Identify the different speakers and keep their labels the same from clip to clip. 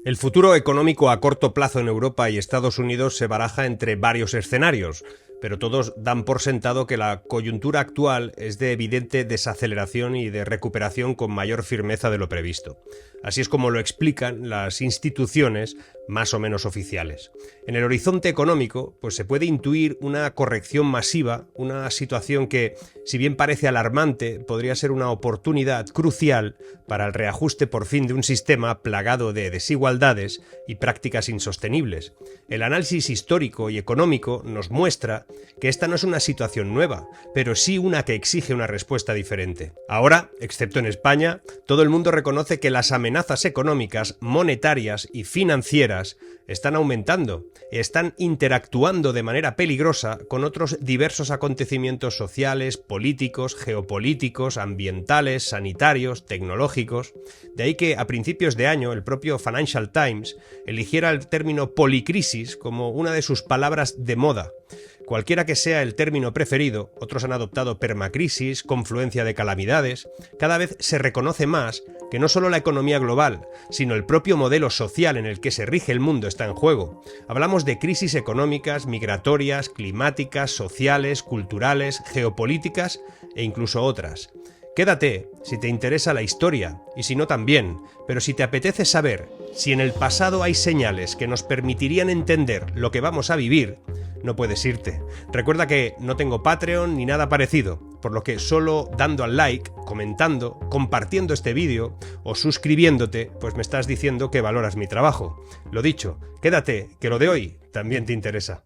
Speaker 1: El futuro económico a corto plazo en Europa y Estados Unidos se baraja entre varios escenarios, pero todos dan por sentado que la coyuntura actual es de evidente desaceleración y de recuperación con mayor firmeza de lo previsto. Así es como lo explican las instituciones más o menos oficiales. En el horizonte económico, pues se puede intuir una corrección masiva, una situación que, si bien parece alarmante, podría ser una oportunidad crucial para el reajuste por fin de un sistema plagado de desigualdades y prácticas insostenibles. El análisis histórico y económico nos muestra que esta no es una situación nueva, pero sí una que exige una respuesta diferente. Ahora, excepto en España, todo el mundo reconoce que las amenazas económicas, monetarias y financieras están aumentando, están interactuando de manera peligrosa con otros diversos acontecimientos sociales, políticos, geopolíticos, ambientales, sanitarios, tecnológicos. De ahí que a principios de año el propio Financial Times eligiera el término policrisis como una de sus palabras de moda. Cualquiera que sea el término preferido, otros han adoptado permacrisis, confluencia de calamidades, cada vez se reconoce más que no solo la economía global, sino el propio modelo social en el que se rige el mundo está en juego. Hablamos de crisis económicas, migratorias, climáticas, sociales, culturales, geopolíticas e incluso otras. Quédate si te interesa la historia, y si no también, pero si te apetece saber si en el pasado hay señales que nos permitirían entender lo que vamos a vivir, no puedes irte. Recuerda que no tengo Patreon ni nada parecido, por lo que solo dando al like, comentando, compartiendo este vídeo o suscribiéndote, pues me estás diciendo que valoras mi trabajo. Lo dicho, quédate, que lo de hoy también te interesa.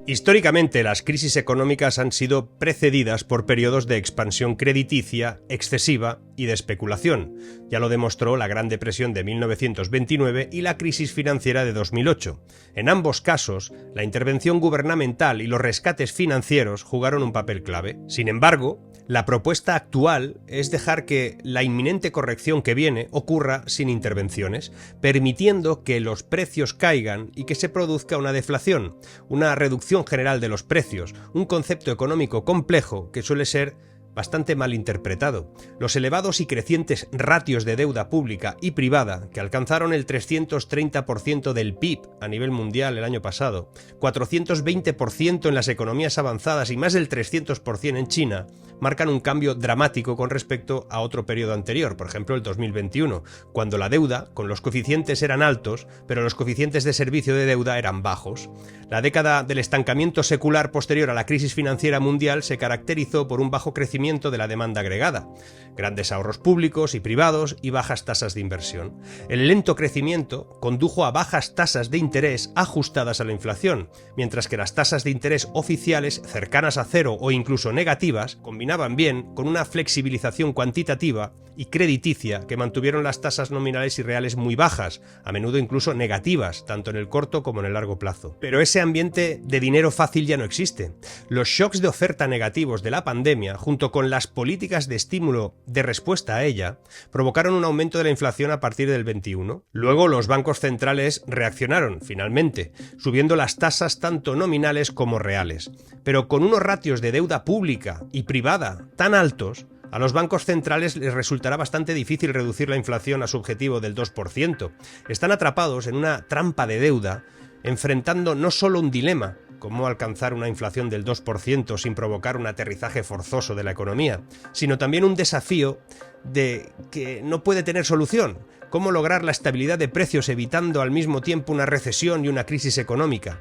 Speaker 1: Históricamente, las crisis económicas han sido precedidas por periodos de expansión crediticia excesiva y de especulación. Ya lo demostró la Gran Depresión de 1929 y la crisis financiera de 2008. En ambos casos, la intervención gubernamental y los rescates financieros jugaron un papel clave. Sin embargo, la propuesta actual es dejar que la inminente corrección que viene ocurra sin intervenciones, permitiendo que los precios caigan y que se produzca una deflación, una reducción general de los precios, un concepto económico complejo que suele ser bastante mal interpretado. Los elevados y crecientes ratios de deuda pública y privada, que alcanzaron el 330% del PIB a nivel mundial el año pasado, 420% en las economías avanzadas y más del 300% en China, marcan un cambio dramático con respecto a otro periodo anterior, por ejemplo el 2021, cuando la deuda, con los coeficientes eran altos, pero los coeficientes de servicio de deuda eran bajos. La década del estancamiento secular posterior a la crisis financiera mundial se caracterizó por un bajo crecimiento de la demanda agregada, grandes ahorros públicos y privados y bajas tasas de inversión. El lento crecimiento condujo a bajas tasas de interés ajustadas a la inflación, mientras que las tasas de interés oficiales cercanas a cero o incluso negativas combinaban bien con una flexibilización cuantitativa y crediticia que mantuvieron las tasas nominales y reales muy bajas, a menudo incluso negativas, tanto en el corto como en el largo plazo. Pero ese ambiente de dinero fácil ya no existe. Los shocks de oferta negativos de la pandemia, junto con las políticas de estímulo de respuesta a ella, provocaron un aumento de la inflación a partir del 21. Luego los bancos centrales reaccionaron, finalmente, subiendo las tasas tanto nominales como reales. Pero con unos ratios de deuda pública y privada tan altos, a los bancos centrales les resultará bastante difícil reducir la inflación a su objetivo del 2%. Están atrapados en una trampa de deuda, enfrentando no solo un dilema, cómo alcanzar una inflación del 2% sin provocar un aterrizaje forzoso de la economía, sino también un desafío de que no puede tener solución, cómo lograr la estabilidad de precios evitando al mismo tiempo una recesión y una crisis económica.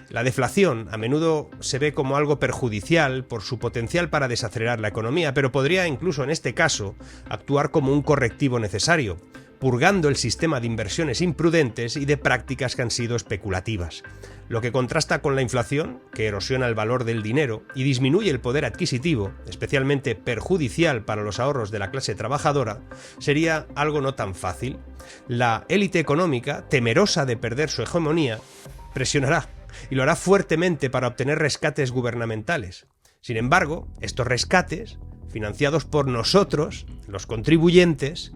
Speaker 1: La deflación a menudo se ve como algo perjudicial por su potencial para desacelerar la economía, pero podría incluso en este caso actuar como un correctivo necesario, purgando el sistema de inversiones imprudentes y de prácticas que han sido especulativas. Lo que contrasta con la inflación, que erosiona el valor del dinero y disminuye el poder adquisitivo, especialmente perjudicial para los ahorros de la clase trabajadora, sería algo no tan fácil. La élite económica, temerosa de perder su hegemonía, presionará y lo hará fuertemente para obtener rescates gubernamentales. Sin embargo, estos rescates, financiados por nosotros, los contribuyentes,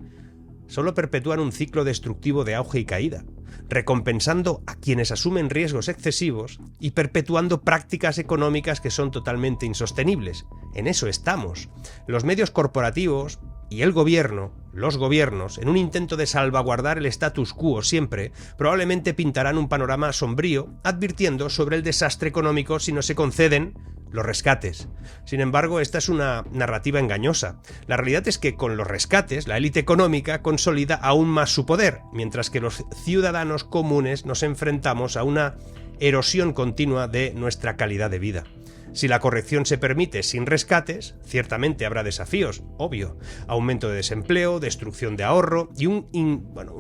Speaker 1: solo perpetúan un ciclo destructivo de auge y caída. recompensando a quienes asumen riesgos excesivos y perpetuando prácticas económicas que son totalmente insostenibles. En eso estamos. Los medios corporativos y el gobierno, los gobiernos, en un intento de salvaguardar el status quo siempre, probablemente pintarán un panorama sombrío, advirtiendo sobre el desastre económico si no se conceden los rescates. Sin embargo, esta es una narrativa engañosa. La realidad es que con los rescates, la élite económica consolida aún más su poder, mientras que los ciudadanos comunes nos enfrentamos a una erosión continua de nuestra calidad de vida. Si la corrección se permite sin rescates, ciertamente habrá desafíos, obvio. Aumento de desempleo, destrucción de ahorro y un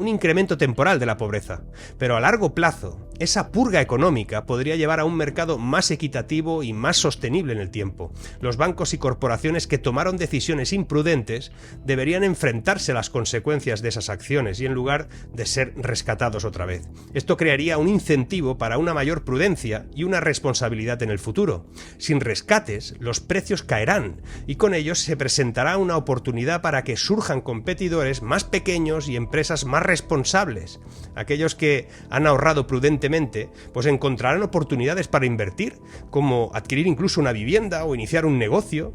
Speaker 1: incremento temporal de la pobreza. Pero a largo plazo, esa purga económica podría llevar a un mercado más equitativo y más sostenible en el tiempo. Los bancos y corporaciones que tomaron decisiones imprudentes deberían enfrentarse a las consecuencias de esas acciones y en lugar de ser rescatados otra vez. Esto crearía un incentivo para una mayor prudencia y una responsabilidad en el futuro. Sin rescates, los precios caerán y con ellos se presentará una oportunidad para que surjan competidores más pequeños y empresas más responsables. Aquellos que han ahorrado prudentemente, pues encontrarán oportunidades para invertir, como adquirir incluso una vivienda o iniciar un negocio.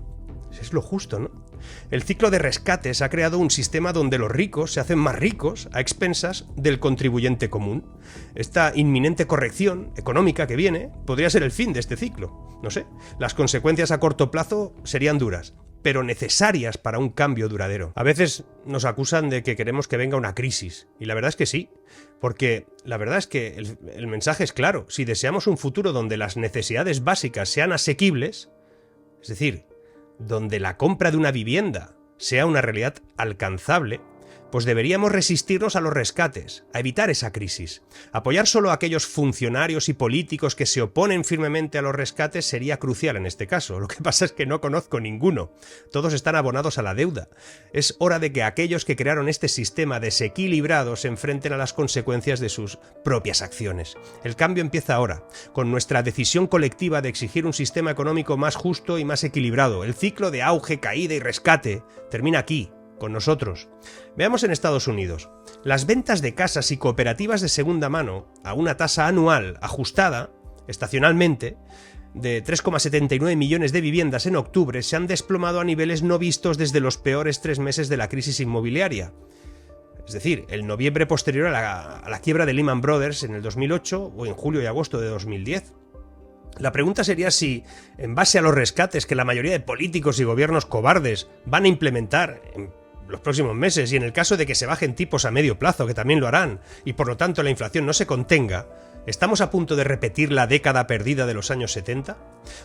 Speaker 1: Es lo justo, ¿no? El ciclo de rescates ha creado un sistema donde los ricos se hacen más ricos a expensas del contribuyente común. Esta inminente corrección económica que viene podría ser el fin de este ciclo. No sé, las consecuencias a corto plazo serían duras, pero necesarias para un cambio duradero. A veces nos acusan de que queremos que venga una crisis, y la verdad es que sí, porque la verdad es que el mensaje es claro. Si deseamos un futuro donde las necesidades básicas sean asequibles, es decir, donde la compra de una vivienda sea una realidad alcanzable, pues deberíamos resistirnos a los rescates, a evitar esa crisis. Apoyar solo a aquellos funcionarios y políticos que se oponen firmemente a los rescates sería crucial en este caso. Lo que pasa es que no conozco ninguno. Todos están abonados a la deuda. Es hora de que aquellos que crearon este sistema desequilibrado se enfrenten a las consecuencias de sus propias acciones. El cambio empieza ahora, con nuestra decisión colectiva de exigir un sistema económico más justo y más equilibrado. El ciclo de auge, caída y rescate termina aquí, con nosotros. Veamos en Estados Unidos. Las ventas de casas y cooperativas de segunda mano a una tasa anual ajustada, estacionalmente, de 3,79 millones de viviendas en octubre se han desplomado a niveles no vistos desde los peores 3 meses de la crisis inmobiliaria. Es decir, el noviembre posterior a la quiebra de Lehman Brothers en el 2008 o en julio y agosto de 2010. La pregunta sería si, en base a los rescates que la mayoría de políticos y gobiernos cobardes van a implementar en los próximos meses y en el caso de que se bajen tipos a medio plazo, que también lo harán, y por lo tanto la inflación no se contenga, ¿estamos a punto de repetir la década perdida de los años 70?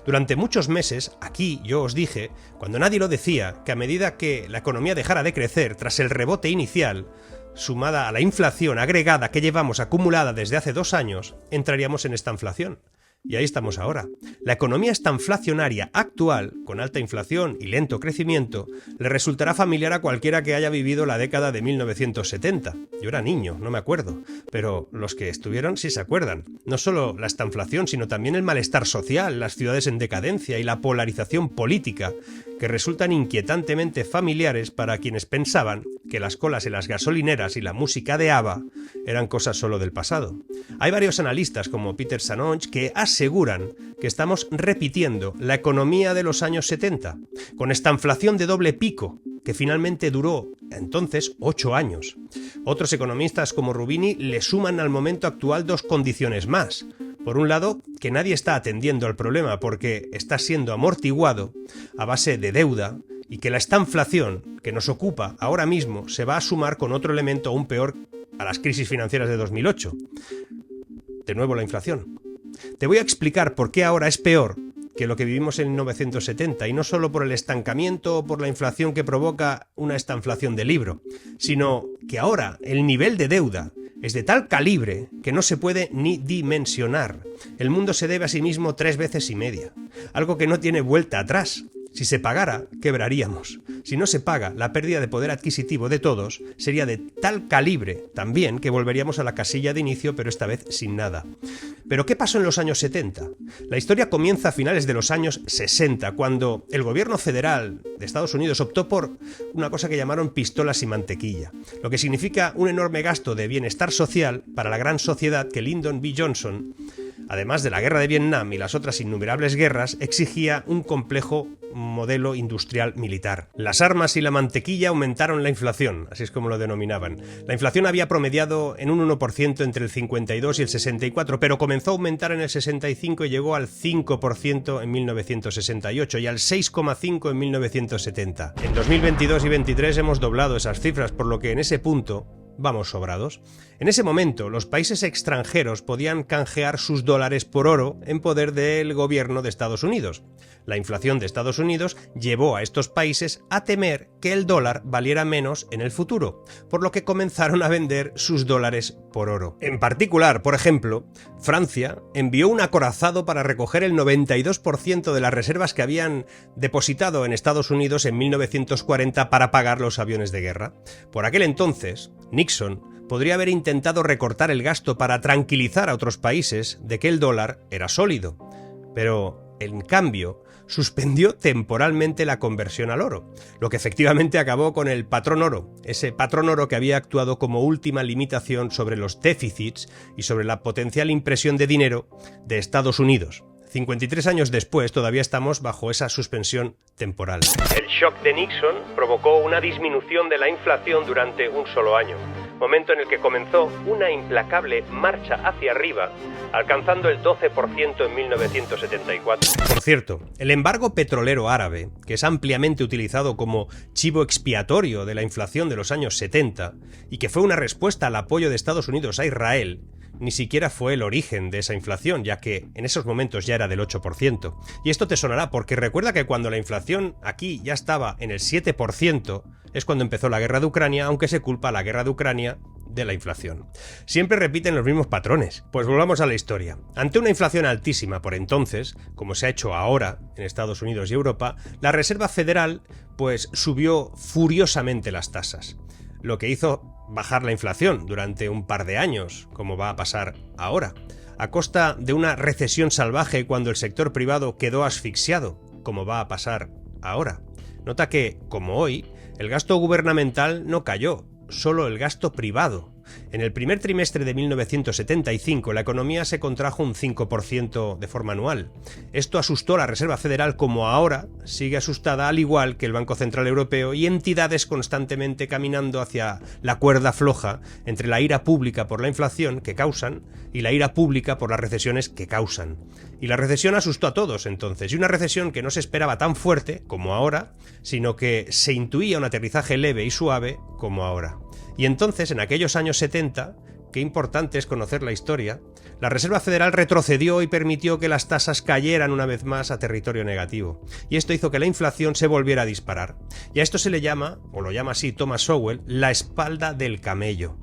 Speaker 1: Durante muchos meses, aquí yo os dije, cuando nadie lo decía, que a medida que la economía dejara de crecer tras el rebote inicial, sumada a la inflación agregada que llevamos acumulada desde hace 2 años, entraríamos en esta inflación. Y ahí estamos ahora. La economía estanflacionaria actual, con alta inflación y lento crecimiento, le resultará familiar a cualquiera que haya vivido la década de 1970. Yo era niño, no me acuerdo, pero los que estuvieron sí se acuerdan. No solo la estanflación, sino también el malestar social, las ciudades en decadencia y la polarización política, que resultan inquietantemente familiares para quienes pensaban que las colas en las gasolineras y la música de ABBA eran cosas solo del pasado. Hay varios analistas como Peter Sanoch que aseguran que estamos repitiendo la economía de los años 70, con esta inflación de doble pico, que finalmente duró entonces 8 años. Otros economistas como Rubini le suman al momento actual 2 condiciones más. Por un lado, que nadie está atendiendo al problema porque está siendo amortiguado a base de deuda y que la estanflación que nos ocupa ahora mismo se va a sumar con otro elemento aún peor a las crisis financieras de 2008. De nuevo la inflación. Te voy a explicar por qué ahora es peor que lo que vivimos en 1970, y no solo por el estancamiento o por la inflación que provoca una estanflación de libro, sino que ahora el nivel de deuda es de tal calibre que no se puede ni dimensionar. El mundo se debe a sí mismo 3 veces y media, algo que no tiene vuelta atrás. Si se pagara, quebraríamos. Si no se paga, la pérdida de poder adquisitivo de todos sería de tal calibre también que volveríamos a la casilla de inicio, pero esta vez sin nada. ¿Pero qué pasó en los años 70? La historia comienza a finales de los años 60, cuando el gobierno federal de Estados Unidos optó por una cosa que llamaron pistolas y mantequilla, lo que significa un enorme gasto de bienestar social para la gran sociedad que Lyndon B. Johnson, además de la guerra de Vietnam y las otras innumerables guerras, exigía un complejo modelo industrial militar. Las armas y la mantequilla aumentaron la inflación, así es como lo denominaban. La inflación había promediado en un 1% entre el 52 y el 64, pero comenzó a aumentar en el 65 y llegó al 5% en 1968 y al 6,5% en 1970. En 2022 y 2023 hemos doblado esas cifras, por lo que en ese punto vamos sobrados. En ese momento, los países extranjeros podían canjear sus dólares por oro en poder del gobierno de Estados Unidos. La inflación de Estados Unidos llevó a estos países a temer que el dólar valiera menos en el futuro, por lo que comenzaron a vender sus dólares por oro. En particular, por ejemplo, Francia envió un acorazado para recoger el 92% de las reservas que habían depositado en Estados Unidos en 1940 para pagar los aviones de guerra. Por aquel entonces, Nixon podría haber intentado recortar el gasto para tranquilizar a otros países de que el dólar era sólido, pero en cambio suspendió temporalmente la conversión al oro, lo que efectivamente acabó con el patrón oro, ese patrón oro que había actuado como última limitación sobre los déficits y sobre la potencial impresión de dinero de Estados Unidos. 53 años después todavía estamos bajo esa suspensión temporal. El shock de Nixon provocó una disminución de la inflación durante un solo año, momento en el que comenzó una implacable marcha hacia arriba, alcanzando el 12% en 1974. Por cierto, el embargo petrolero árabe, que es ampliamente utilizado como chivo expiatorio de la inflación de los años 70 y que fue una respuesta al apoyo de Estados Unidos a Israel, ni siquiera fue el origen de esa inflación, ya que en esos momentos ya era del 8%. Y esto te sonará porque recuerda que cuando la inflación aquí ya estaba en el 7%, es cuando empezó la guerra de Ucrania, aunque se culpa a la guerra de Ucrania de la inflación. Siempre repiten los mismos patrones. Pues volvamos a la historia. Ante una inflación altísima por entonces, como se ha hecho ahora en Estados Unidos y Europa, la Reserva Federal pues subió furiosamente las tasas, lo que hizo bajar la inflación durante un par de años, como va a pasar ahora, a costa de una recesión salvaje cuando el sector privado quedó asfixiado, como va a pasar ahora. Nota que, como hoy, el gasto gubernamental no cayó, solo el gasto privado. En el primer trimestre de 1975 la economía se contrajo un 5% de forma anual. Esto asustó a la Reserva Federal, como ahora sigue asustada, al igual que el Banco Central Europeo y entidades constantemente caminando hacia la cuerda floja entre la ira pública por la inflación que causan y la ira pública por las recesiones que causan. Y la recesión asustó a todos entonces, y una recesión que no se esperaba tan fuerte como ahora, sino que se intuía un aterrizaje leve y suave como ahora. Y entonces, en aquellos años 70, qué importante es conocer la historia, la Reserva Federal retrocedió y permitió que las tasas cayeran una vez más a territorio negativo. Y esto hizo que la inflación se volviera a disparar. Y a esto se le llama, o lo llama así Thomas Sowell, la espalda del camello,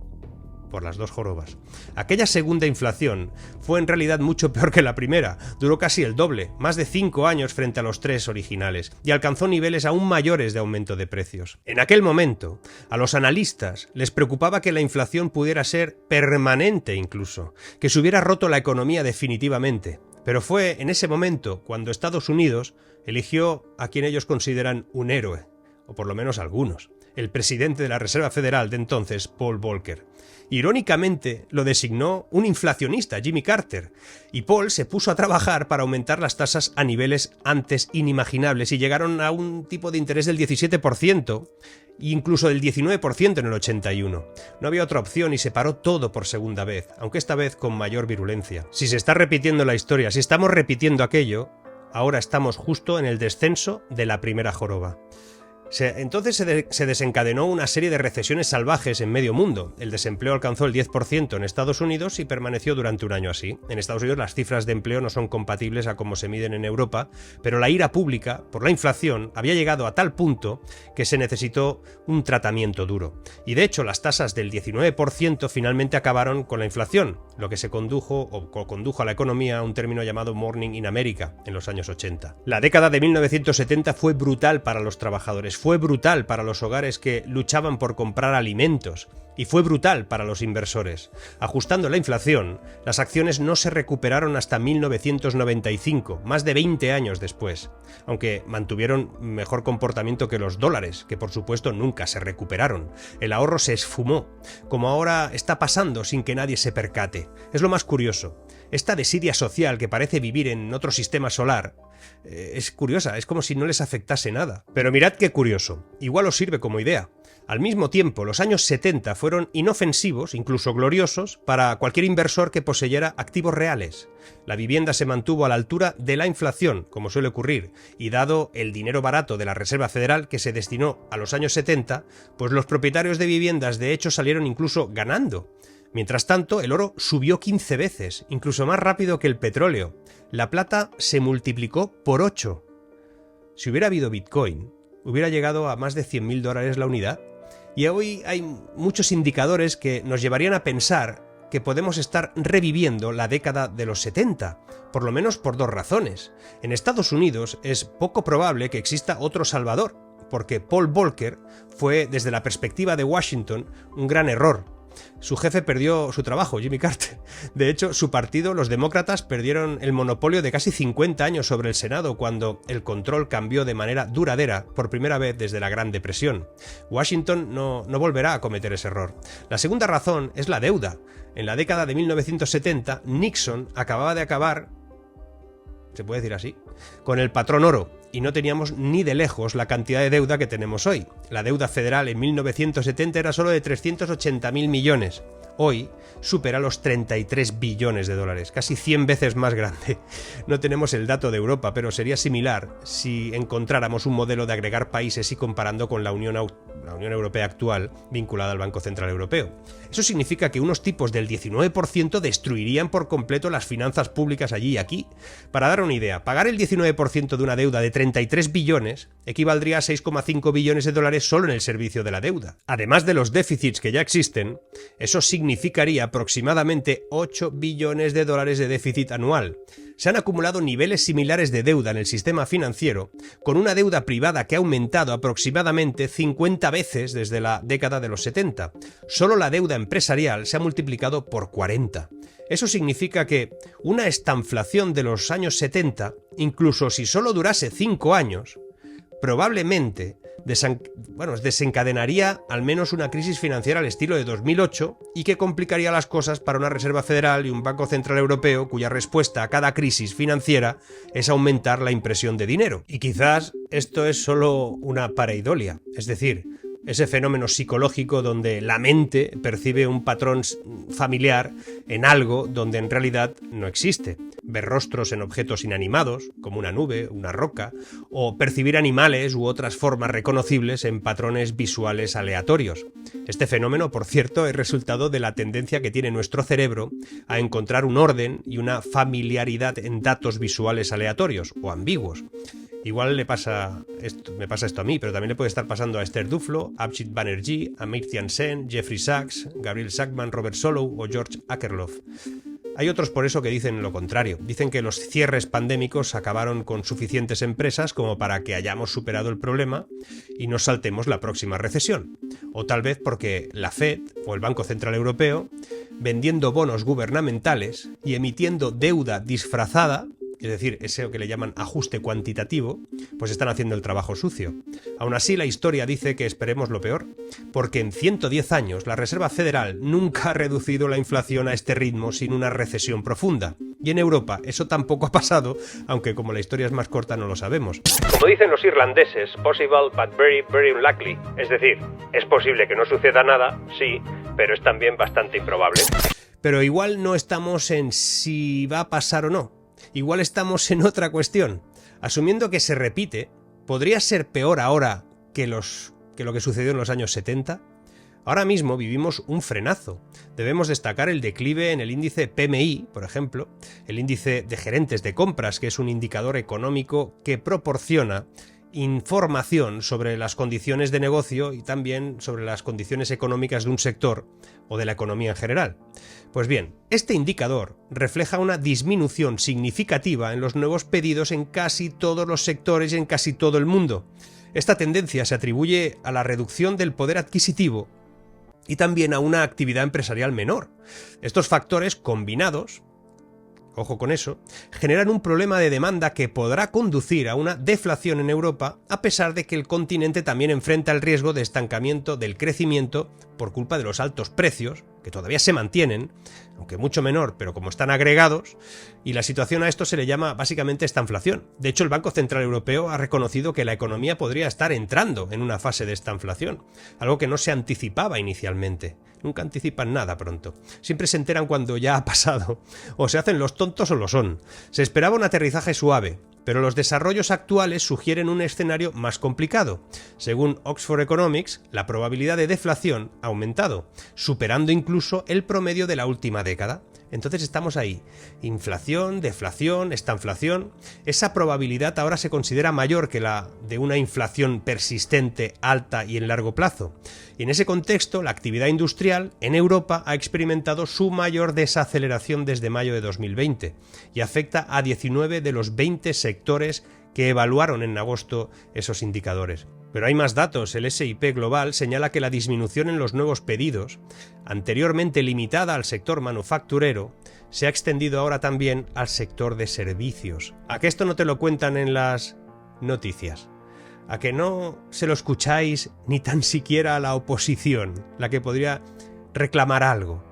Speaker 1: por las dos jorobas. Aquella segunda inflación fue en realidad mucho peor que la primera, duró casi el doble, más de 5 años frente a los 3 originales, y alcanzó niveles aún mayores de aumento de precios. En aquel momento, a los analistas les preocupaba que la inflación pudiera ser permanente incluso, que se hubiera roto la economía definitivamente. Pero fue en ese momento cuando Estados Unidos eligió a quien ellos consideran un héroe, o por lo menos algunos, el presidente de la Reserva Federal de entonces, Paul Volcker. Irónicamente, lo designó un inflacionista, Jimmy Carter, y Paul se puso a trabajar para aumentar las tasas a niveles antes inimaginables y llegaron a un tipo de interés del 17%, e incluso del 19% en el 81. No había otra opción y se paró todo por segunda vez, aunque esta vez con mayor virulencia. Si se está repitiendo la historia, si estamos repitiendo aquello, ahora estamos justo en el descenso de la primera joroba. Entonces se desencadenó una serie de recesiones salvajes en medio mundo. El desempleo alcanzó el 10% en Estados Unidos y permaneció durante un año así. En Estados Unidos las cifras de empleo no son compatibles a cómo se miden en Europa, pero la ira pública por la inflación había llegado a tal punto que se necesitó un tratamiento duro. Y de hecho las tasas del 19% finalmente acabaron con la inflación, lo que se condujo a la economía a un término llamado Morning in America en los años 80. La década de 1970 fue brutal para los trabajadores. Fue brutal para los hogares que luchaban por comprar alimentos y fue brutal para los inversores. Ajustando la inflación, las acciones no se recuperaron hasta 1995, más de 20 años después, aunque mantuvieron mejor comportamiento que los dólares, que por supuesto nunca se recuperaron. El ahorro se esfumó, como ahora está pasando sin que nadie se percate. Es lo más curioso. Esta desidia social que parece vivir en otro sistema solar es curiosa, es como si no les afectase nada. Pero mirad qué curioso, igual os sirve como idea. Al mismo tiempo, los años 70 fueron inofensivos, incluso gloriosos, para cualquier inversor que poseyera activos reales. La vivienda se mantuvo a la altura de la inflación, como suele ocurrir, y dado el dinero barato de la Reserva Federal que se destinó a los años 70, pues los propietarios de viviendas de hecho salieron incluso ganando. Mientras tanto, el oro subió 15 veces, incluso más rápido que el petróleo. La plata se multiplicó por 8. Si hubiera habido Bitcoin, hubiera llegado a más de $100.000 la unidad. Y hoy hay muchos indicadores que nos llevarían a pensar que podemos estar reviviendo la década de los 70, por lo menos por dos razones. En Estados Unidos es poco probable que exista otro Salvador, porque Paul Volcker fue, desde la perspectiva de Washington, un gran error. Su jefe perdió su trabajo, Jimmy Carter. De hecho, su partido, los demócratas, perdieron el monopolio de casi 50 años sobre el Senado cuando el control cambió de manera duradera por primera vez desde la Gran Depresión. Washington no volverá a cometer ese error. La segunda razón es la deuda. En la década de 1970, Nixon acababa de acabar, se puede decir así, con el patrón oro. Y no teníamos ni de lejos la cantidad de deuda que tenemos hoy. La deuda federal en 1970 era solo de 380.000 millones. Hoy supera los 33 billones de dólares, casi 100 veces más grande. No tenemos el dato de Europa, pero sería similar si encontráramos un modelo de agregar países y comparando con la Unión Europea actual vinculada al Banco Central Europeo. Eso significa que unos tipos del 19% destruirían por completo las finanzas públicas allí y aquí. Para dar una idea, pagar el 19% de una deuda de 33 billones equivaldría a 6,5 billones de dólares solo en el servicio de la deuda. Además de los déficits que ya existen, eso significaría aproximadamente 8 billones de dólares de déficit anual. Se han acumulado niveles similares de deuda en el sistema financiero, con una deuda privada que ha aumentado aproximadamente 50 veces desde la década de los 70. Solo la deuda empresarial se ha multiplicado por 40. Eso significa que una estanflación de los años 70, incluso si solo durase 5 años, probablemente desencadenaría al menos una crisis financiera al estilo de 2008 y que complicaría las cosas para una Reserva Federal y un Banco Central Europeo cuya respuesta a cada crisis financiera es aumentar la impresión de dinero. Y quizás esto es solo una pareidolia, es decir, ese fenómeno psicológico donde la mente percibe un patrón familiar en algo donde en realidad no existe. Ver rostros en objetos inanimados, como una nube, una roca, o percibir animales u otras formas reconocibles en patrones visuales aleatorios. Este fenómeno, por cierto, es resultado de la tendencia que tiene nuestro cerebro a encontrar un orden y una familiaridad en datos visuales aleatorios o ambiguos. Igual me pasa esto a mí, pero también le puede estar pasando a Esther Duflo, Abhijit Banerjee, Amartya Sen, Jeffrey Sachs, Gabriel Sackman, Robert Solow o George Akerlof. Hay otros por eso que dicen lo contrario. Dicen que los cierres pandémicos acabaron con suficientes empresas como para que hayamos superado el problema y nos saltemos la próxima recesión. O tal vez porque la Fed o el Banco Central Europeo, vendiendo bonos gubernamentales y emitiendo deuda disfrazada, es decir, eso que le llaman ajuste cuantitativo, pues están haciendo el trabajo sucio. Aún así, la historia dice que esperemos lo peor, porque en 110 años la Reserva Federal nunca ha reducido la inflación a este ritmo sin una recesión profunda. Y en Europa eso tampoco ha pasado, aunque como la historia es más corta no lo sabemos. Como dicen los irlandeses, possible but very, very unlikely. Es decir, es posible que no suceda nada, sí, pero es también bastante improbable. Pero igual no estamos en si va a pasar o no. Igual estamos en otra cuestión. Asumiendo que se repite, ¿podría ser peor ahora que lo que sucedió en los años 70? Ahora mismo vivimos un frenazo. Debemos destacar el declive en el índice PMI, por ejemplo, el índice de gerentes de compras, que es un indicador económico que proporciona información sobre las condiciones de negocio y también sobre las condiciones económicas de un sector o de la economía en general. Pues bien, este indicador refleja una disminución significativa en los nuevos pedidos en casi todos los sectores y en casi todo el mundo. Esta tendencia se atribuye a la reducción del poder adquisitivo y también a una actividad empresarial menor. Estos factores combinados, ojo con eso, generan un problema de demanda que podrá conducir a una deflación en Europa, a pesar de que el continente también enfrenta el riesgo de estancamiento del crecimiento por culpa de los altos precios, que todavía se mantienen, aunque mucho menor, pero como están agregados, y la situación a esto se le llama básicamente estanflación. De hecho, el Banco Central Europeo ha reconocido que la economía podría estar entrando en una fase de estanflación, algo que no se anticipaba inicialmente. Nunca anticipan nada pronto. Siempre se enteran cuando ya ha pasado. O se hacen los tontos o lo son. Se esperaba un aterrizaje suave, pero los desarrollos actuales sugieren un escenario más complicado. Según Oxford Economics, la probabilidad de deflación ha aumentado, superando incluso el promedio de la última década. Entonces estamos ahí. Inflación, deflación, estanflación. Esa probabilidad ahora se considera mayor que la de una inflación persistente, alta y en largo plazo. Y en ese contexto, la actividad industrial en Europa ha experimentado su mayor desaceleración desde mayo de 2020 y afecta a 19 de los 20 sectores que evaluaron en agosto esos indicadores. Pero hay más datos. El S&P Global señala que la disminución en los nuevos pedidos, anteriormente limitada al sector manufacturero, se ha extendido ahora también al sector de servicios. ¿A que esto no te lo cuentan en las noticias? ¿A que no se lo escucháis ni tan siquiera a la oposición, la que podría reclamar algo?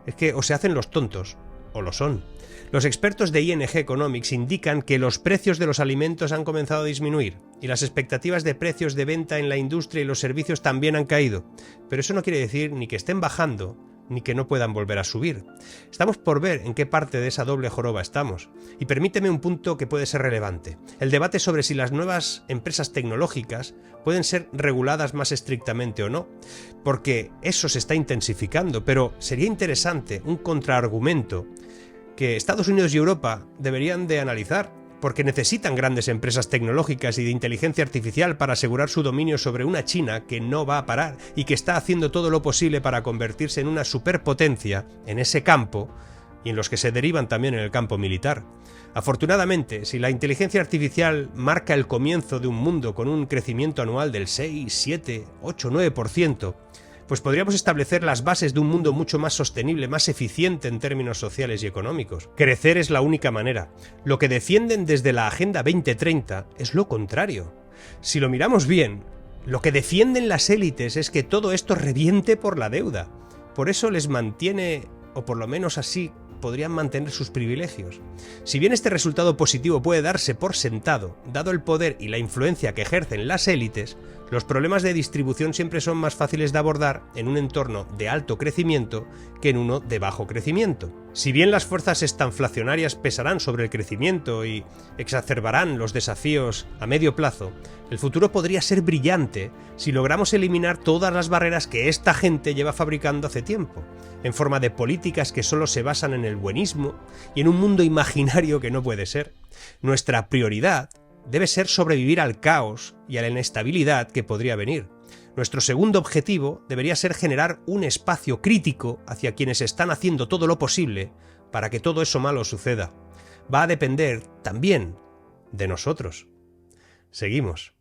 Speaker 1: Es que o se hacen los tontos, o lo son. Los expertos de ING Economics indican que los precios de los alimentos han comenzado a disminuir y las expectativas de precios de venta en la industria y los servicios también han caído, pero eso no quiere decir ni que estén bajando ni que no puedan volver a subir. Estamos por ver en qué parte de esa doble joroba estamos. Y permíteme un punto que puede ser relevante: el debate sobre si las nuevas empresas tecnológicas pueden ser reguladas más estrictamente o no, porque eso se está intensificando, pero sería interesante un contraargumento que Estados Unidos y Europa deberían de analizar, porque necesitan grandes empresas tecnológicas y de inteligencia artificial para asegurar su dominio sobre una China que no va a parar y que está haciendo todo lo posible para convertirse en una superpotencia en ese campo y en los que se derivan también en el campo militar. Afortunadamente, si la inteligencia artificial marca el comienzo de un mundo con un crecimiento anual del 6, 7, 8, 9%, pues podríamos establecer las bases de un mundo mucho más sostenible, más eficiente en términos sociales y económicos. Crecer es la única manera. Lo que defienden desde la Agenda 2030 es lo contrario. Si lo miramos bien, lo que defienden las élites es que todo esto reviente por la deuda. Por eso les mantiene, o por lo menos así podrían mantener sus privilegios. Si bien este resultado positivo puede darse por sentado, dado el poder y la influencia que ejercen las élites, los problemas de distribución siempre son más fáciles de abordar en un entorno de alto crecimiento que en uno de bajo crecimiento. Si bien las fuerzas estanflacionarias pesarán sobre el crecimiento y exacerbarán los desafíos a medio plazo, el futuro podría ser brillante si logramos eliminar todas las barreras que esta gente lleva fabricando hace tiempo, en forma de políticas que solo se basan en el buenismo y en un mundo imaginario que no puede ser. Nuestra prioridad debe ser sobrevivir al caos y a la inestabilidad que podría venir. Nuestro segundo objetivo debería ser generar un espacio crítico hacia quienes están haciendo todo lo posible para que todo eso malo suceda. Va a depender también de nosotros. Seguimos.